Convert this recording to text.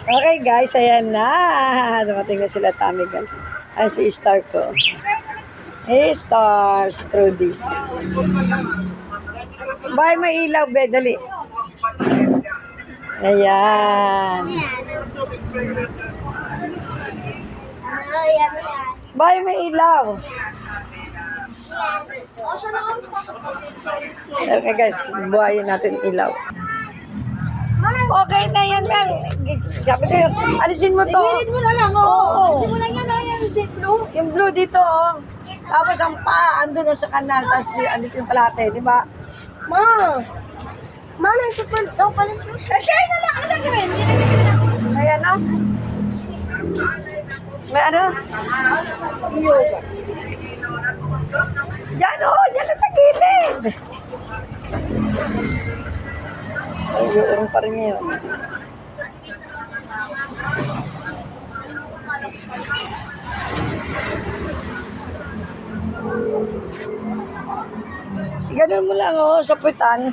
Okay guys, ayan na. Dumating na sila Tami guys. Ay si Star ko. Hey Star, si Trudis. Bye, may ilaw, be, dali. Ayan. Bye, may ilaw. Okay guys, buhayin natin ilaw. Okay na yan, Mel. Sabi ko yun, alisin mo to. Gilid mo na lang, Oo. Alisin mo lang yan, yung blue. Yung blue dito, oh. Tapos ang paa, andun sa kanal. Tapos andito yung palate, di ba? Ma! Ma, nasa pa daw pala siya. Share na lang. Ano gagawin? Hindi na gagawin ako. May ano? May ano? Yoga. Yan, oh. Yan na sa gilid. Ay, yung pa rin yun. Ganun mo lang, oh, sa puwitan.